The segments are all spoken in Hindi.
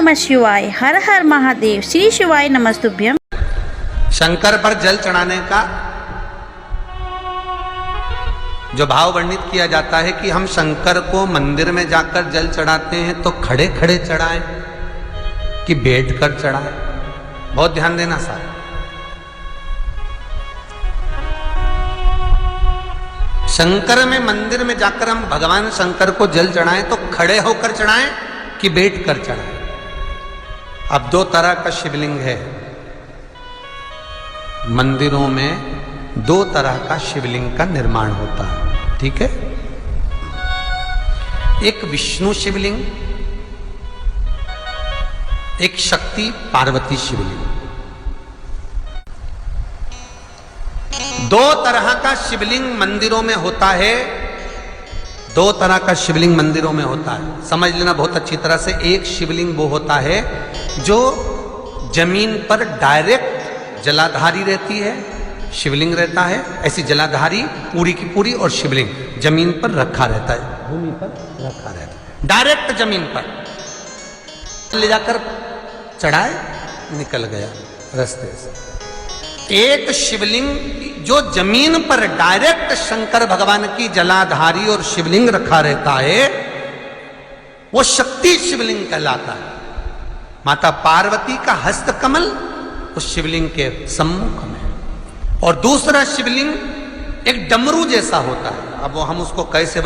नमः शिवाय। हर हर महादेव। श्री शिवाय नमस्तुभ्यम। शंकर पर जल चढ़ाने का जो भाव वर्णित किया जाता है कि हम शंकर को मंदिर में जाकर जल चढ़ाते हैं तो खड़े खड़े चढ़ाएं कि बैठकर चढ़ाएं। बहुत ध्यान देना साहब। शंकर में मंदिर में जाकर हम भगवान शंकर को जल चढ़ाएं तो खड़े होकर चढ़ाएं कि बैठकर चढ़ाएं। अब दो तरह का शिवलिंग है मंदिरों में, दो तरह का शिवलिंग का निर्माण होता है, ठीक है। एक विष्णु शिवलिंग, एक शक्ति पार्वती शिवलिंग। दो तरह का शिवलिंग मंदिरों में होता है, दो तरह का शिवलिंग मंदिरों में होता है, समझ लेना बहुत अच्छी तरह से। एक शिवलिंग वो होता है जो जमीन पर डायरेक्ट जलाधारी रहती है, शिवलिंग रहता है, ऐसी जलाधारी पूरी की पूरी, और शिवलिंग जमीन पर रखा रहता है, भूमि पर रखा रहता है, डायरेक्ट जमीन पर ले जाकर चढ़ाए, निकल गया रास्ते से। एक शिवलिंग जो जमीन पर डायरेक्ट शंकर भगवान की जलाधारी और शिवलिंग रखा रहता है, वो शक्ति शिवलिंग कहलाता है। माता पार्वती का हस्तकमल उस शिवलिंग के सम्मुख में, और दूसरा शिवलिंग एक डमरू जैसा होता है। अब वो हम उसको कैसे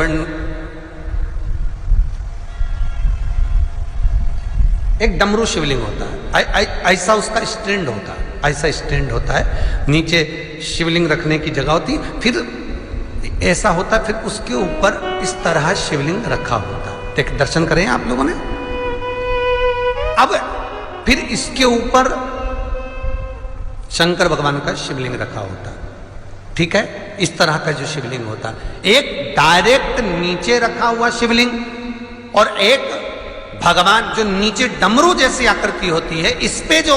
एक डमरू शिवलिंग होता है, ऐसा उसका स्टैंड होता है, ऐसा स्टैंड होता है, नीचे शिवलिंग रखने की जगह होती, फिर ऐसा होता है, फिर उसके ऊपर इस तरह शिवलिंग रखा होता है। देख, दर्शन करें आप लोगों ने। अब फिर इसके ऊपर शंकर भगवान का शिवलिंग रखा होता है, ठीक है। इस तरह का जो शिवलिंग होता है, एक डायरेक्ट नीचे रखा हुआ शिवलिंग, और एक भगवान जो नीचे डमरू जैसी आकृति होती है, इस पे जो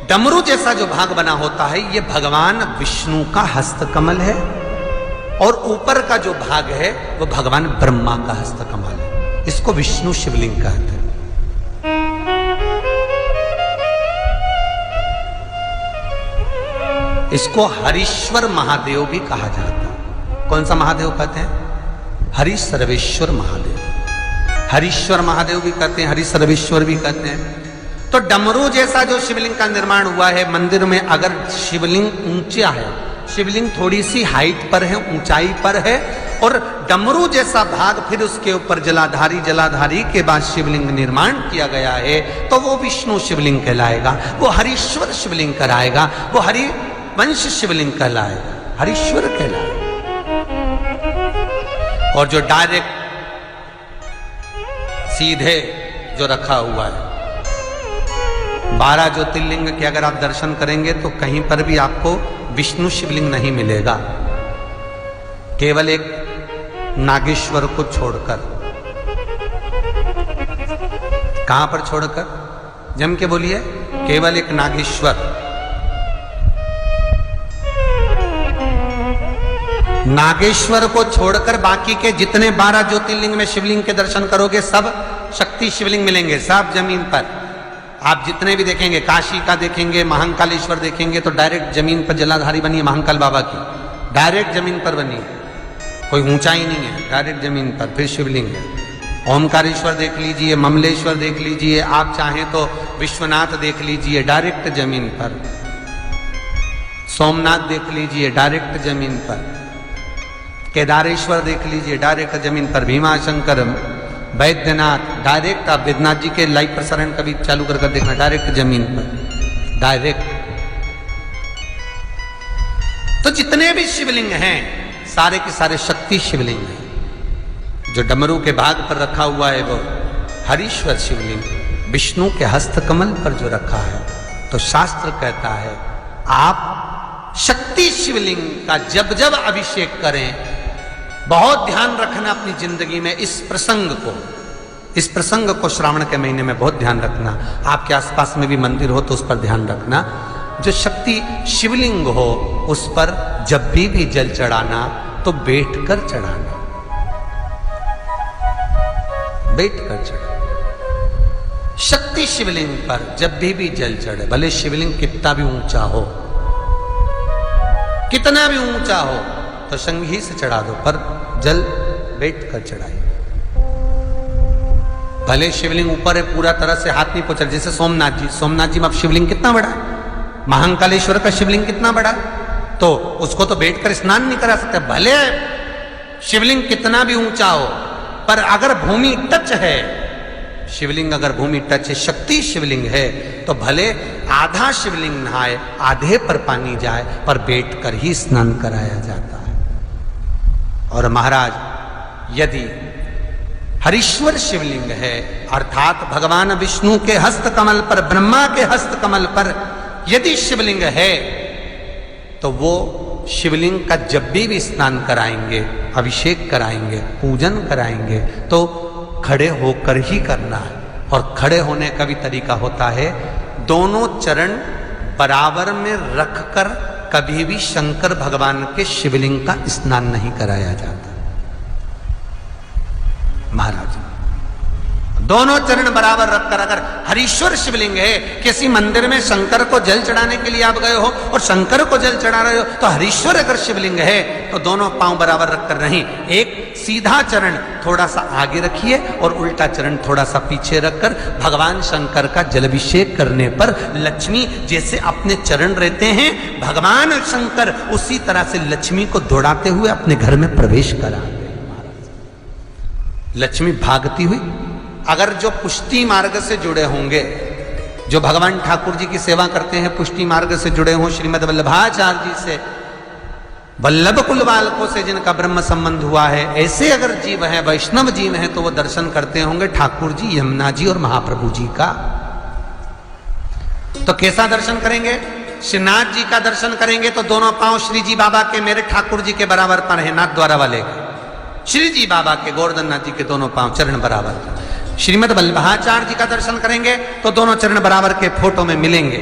डमरू जैसा जो भाग बना होता है, ये भगवान विष्णु का हस्तकमल है, और ऊपर का जो भाग है वो भगवान ब्रह्मा का हस्तकमल है। इसको विष्णु शिवलिंग कहते हैं। इसको हरीश्वर महादेव भी कहा जाता है। कौन सा महादेव कहते हैं? हरि सर्वेश्वर महादेव। हरीश्वर महादेव भी कहते हैं, हरि सर्वेश्वर भी कहते हैं। तो डमरू जैसा जो शिवलिंग का निर्माण हुआ है मंदिर में, अगर शिवलिंग ऊंचा है, शिवलिंग थोड़ी सी हाइट पर है, ऊंचाई पर है, और डमरू जैसा भाग फिर उसके ऊपर जलाधारी के बाद शिवलिंग निर्माण किया गया है, तो वो विष्णु शिवलिंग कहलाएगा, वो हरीश्वर शिवलिंग कहलाएगा, वो हरि वंश शिवलिंग कहलाएगा, हरीश्वर कहलाएगा। और जो डायरेक्ट सीधे जो रखा हुआ है, 12 ज्योतिर्लिंग के अगर आप दर्शन करेंगे तो कहीं पर भी आपको विष्णु शिवलिंग नहीं मिलेगा, केवल एक नागेश्वर को छोड़कर। कहां पर छोड़कर? जम के बोलिए। केवल एक नागेश्वर, नागेश्वर को छोड़कर बाकी के जितने 12 ज्योतिर्लिंग में शिवलिंग के दर्शन करोगे सब शक्ति शिवलिंग मिलेंगे, सब जमीन पर। आप जितने भी देखेंगे, काशी का देखेंगे, महाकालेश्वर देखेंगे, तो डायरेक्ट जमीन पर जलाधारी बनी है महाकाल बाबा की, डायरेक्ट जमीन पर बनी है, कोई ऊंचाई नहीं है, डायरेक्ट जमीन पर फिर शिवलिंग है। ओमकारेश्वर देख लीजिए, ममलेश्वर देख लीजिए, आप चाहें तो विश्वनाथ देख लीजिए, डायरेक्ट जमीन पर। सोमनाथ देख लीजिए, डायरेक्ट जमीन पर। केदारेश्वर देख लीजिए, डायरेक्ट जमीन पर। भीमाशंकर, वैद्यनाथ, डायरेक्ट। आप वैद्यनाथ जी के लाइव प्रसारण कभी चालू कर देखना, डायरेक्ट जमीन पर, डायरेक्ट। तो जितने भी शिवलिंग हैं सारे के सारे शक्ति शिवलिंग हैं। जो डमरू के भाग पर रखा हुआ है वो हरीश्वर शिवलिंग, विष्णु के हस्तकमल पर जो रखा है, तो शास्त्र कहता है आप शक्ति शिवलिंग का जब जब अभिषेक करें, बहुत ध्यान रखना अपनी जिंदगी में इस प्रसंग को श्रावण के महीने में बहुत ध्यान रखना। आपके आसपास में भी मंदिर हो तो उस पर ध्यान रखना। जो शक्ति शिवलिंग हो उस पर जब भी जल चढ़ाना तो बैठकर चढ़ाना, बैठकर चढ़ाना। शक्ति शिवलिंग पर जब भी जल चढ़े, भले शिवलिंग कितना भी ऊंचा हो, कितना भी ऊंचा हो, तो संघी से चढ़ा दो, पर जल बैठ कर चढ़ाइए। भले शिवलिंग ऊपर है, पूरा तरह से हाथ नहीं पहुंचा, जैसे सोमनाथ जी में अब शिवलिंग कितना बड़ा है, महाकालेश्वर का शिवलिंग कितना बड़ा, तो उसको तो बैठकर स्नान नहीं करा सकते। भले शिवलिंग कितना भी ऊंचा हो, पर अगर भूमि टच है, शिवलिंग अगर भूमि टच है, शक्ति शिवलिंग है, तो भले आधा शिवलिंग नहाए, आधे पर पानी जाए, पर बैठकर ही स्नान कराया जाता है। और महाराज यदि हरीश्वर शिवलिंग है, अर्थात भगवान विष्णु के हस्त कमल पर, ब्रह्मा के हस्त कमल पर यदि शिवलिंग है, तो वो शिवलिंग का जब भी स्नान कराएंगे, अभिषेक कराएंगे, पूजन कराएंगे, तो खड़े होकर ही करना है। और खड़े होने का भी तरीका होता है, दोनों चरण बराबर में रखकर कभी भी शंकर भगवान के शिवलिंग का स्नान नहीं कराया जाता। महाराज दोनों चरण बराबर रखकर, अगर हरीश्वर शिवलिंग है, किसी मंदिर में शंकर को जल चढ़ाने के लिए आप गए हो और शंकर को जल चढ़ा रहे हो, तो हरीश्वर अगर शिवलिंग है तो दोनों पांव बराबर रखकर नहीं, एक सीधा चरण थोड़ा सा आगे रखिए और उल्टा चरण थोड़ा सा पीछे रखकर भगवान शंकर का जलाभिषेक करने पर लक्ष्मी जैसे अपने चरण रहते हैं, भगवान शंकर उसी तरह से लक्ष्मी को दौड़ाते हुए अपने घर में प्रवेश करा। लक्ष्मी भागती हुई, अगर जो पुष्टि मार्ग से जुड़े होंगे, जो भगवान ठाकुर जी की सेवा करते हैं, पुष्टि मार्ग से जुड़े हों, श्रीमद वल्लभाचार्य जी से, वल्लभ कुल बालकों से जिनका ब्रह्म संबंध हुआ है, ऐसे अगर जीव हैं, वैष्णव जीव हैं, तो वो दर्शन करते होंगे ठाकुर जी, यमुना जी और महाप्रभु जी का। तो कैसा दर्शन करेंगे? श्रीनाथ जी का दर्शन करेंगे तो दोनों पांव श्री जी बाबा के, मेरे ठाकुर जी के बराबर पर है, नाथ द्वारा वाले के, श्री जी बाबा के, गोवर्धन नाथ जी के दोनों पांव चरण बराबर। श्रीमद वल्लभाचार्य जी का दर्शन करेंगे तो दोनों चरण बराबर के फोटो में मिलेंगे।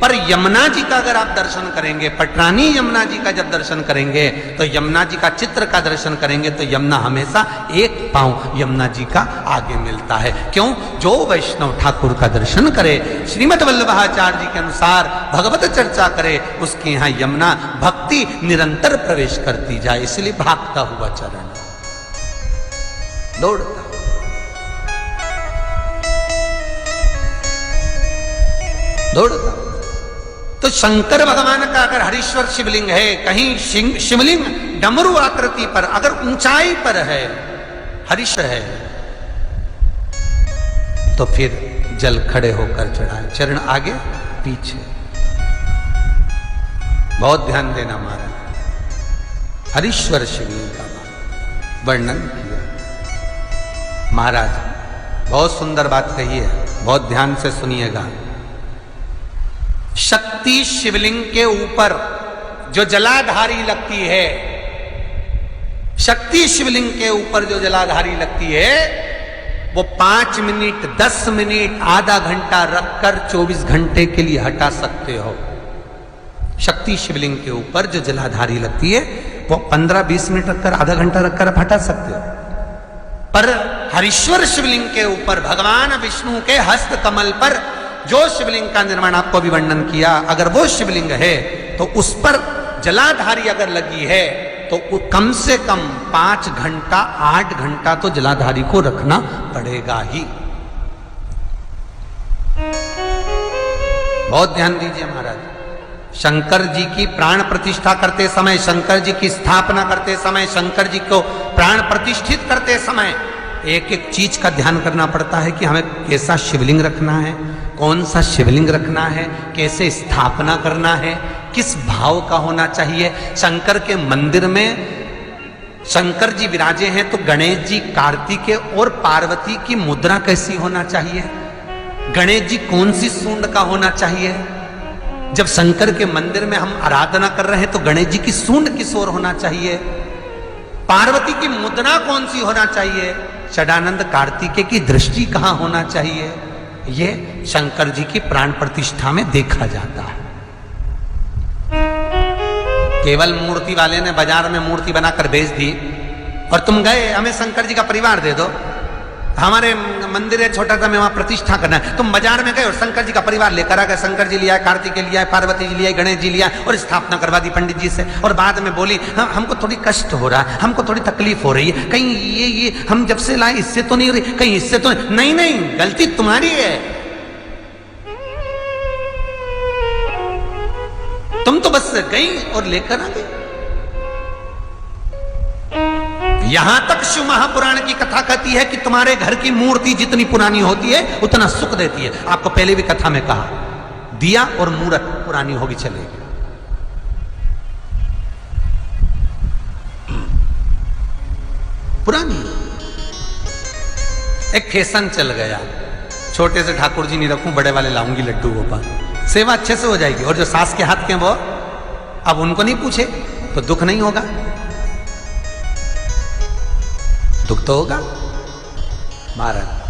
पर यमुना जी का अगर आप दर्शन करेंगे, पटरानी यमुना जी का जब दर्शन करेंगे, तो यमुना जी का चित्र का दर्शन करेंगे, तो यमुना हमेशा एक पांव यमुना जी का आगे मिलता है। क्यों? जो वैष्णव ठाकुर का दर्शन करे, श्रीमद वल्लभाचार्य जी के अनुसार भगवत चर्चा करे, उसके यहाँ यमुना भक्ति निरंतर प्रवेश करती जाए, इसलिए भागता हुआ चरण, दौड़ता दौड़ता। तो शंकर भगवान का अगर हरीश्वर शिवलिंग है, कहीं शिवलिंग डमरू आकृति पर, अगर ऊंचाई पर है, हरीश है, तो फिर जल खड़े होकर चढ़ाए, चरण आगे पीछे। बहुत ध्यान देना महाराज, हरीश्वर शिवलिंग का वर्णन किया महाराज, बहुत सुंदर बात कही है, बहुत ध्यान से सुनिएगा। शक्ति शिवलिंग के ऊपर जो जलाधारी लगती है, शक्ति शिवलिंग के ऊपर जो जलाधारी लगती है, वो 5 मिनट, 10 मिनट, आधा घंटा रखकर 24 घंटे के लिए हटा सकते हो। शक्ति शिवलिंग के ऊपर जो जलाधारी लगती है, वो 15-20 मिनट रखकर, आधा घंटा रखकर आप हटा सकते हो। पर हरीश्वर शिवलिंग के ऊपर भगवान विष्णु के हस्त कमल पर जो शिवलिंग का निर्माण आपको भी वर्णन किया, अगर वो शिवलिंग है तो उस पर जलाधारी अगर लगी है, तो कम से कम 5 घंटा, 8 घंटा तो जलाधारी को रखना पड़ेगा ही। बहुत ध्यान दीजिए महाराज, शंकर जी की प्राण प्रतिष्ठा करते समय, शंकर जी की स्थापना करते समय, शंकर जी को प्राण प्रतिष्ठित करते समय एक एक चीज का ध्यान करना पड़ता है कि हमें कैसा शिवलिंग रखना है, कौन सा शिवलिंग रखना है, कैसे स्थापना करना है, किस भाव का होना चाहिए। शंकर के मंदिर में शंकर जी विराजे हैं, तो गणेश जी, कार्तिकेय और पार्वती की मुद्रा कैसी होना चाहिए, गणेश जी कौन सी सूंड का होना चाहिए। जब शंकर के मंदिर में हम आराधना कर रहे हैं तो गणेश जी की सूंड किस ओर होना चाहिए, पार्वती की मुद्रा कौन सी होना चाहिए, षडानंद कार्तिकेय की दृष्टि कहां होना चाहिए, ये शंकर जी की प्राण प्रतिष्ठा में देखा जाता है। केवल मूर्ति वाले ने बाजार में मूर्ति बनाकर बेच दी और तुम गए, हमें शंकर जी का परिवार दे दो, हमारे मंदिर है छोटा सा, मैं वहां प्रतिष्ठा करना है। तुम बाजार में गए और शंकर जी का परिवार लेकर आ गए, शंकर जी लिया, कार्तिकेय लिया, पार्वती जी लिया, गणेश जी लिया और स्थापना करवा दी पंडित जी से। और बाद में बोली हमको थोड़ी कष्ट हो रहा है, हमको थोड़ी तकलीफ हो रही है, कहीं ये हम जब से लाए इससे तो नहीं हो रही, कहीं इससे तो नहीं। नहीं, गलती तुम्हारी है। तुम तो बस गई और लेकर आ गई। यहां तक शिव महापुराण की कथा कहती है कि तुम्हारे घर की मूर्ति जितनी पुरानी होती है उतना सुख देती है। आपको पहले भी कथा में कहा, दिया और मूर्त पुरानी होगी चलेगी। पुरानी एक फैशन चल गया, छोटे से ठाकुर जी नहीं रखूं, बड़े वाले लाऊंगी लड्डू गोपाल, सेवा अच्छे से हो जाएगी। और जो सास के हाथ के वो अब उनको नहीं पूछे तो दुख नहीं होगा, दुख तो होगा। महाराज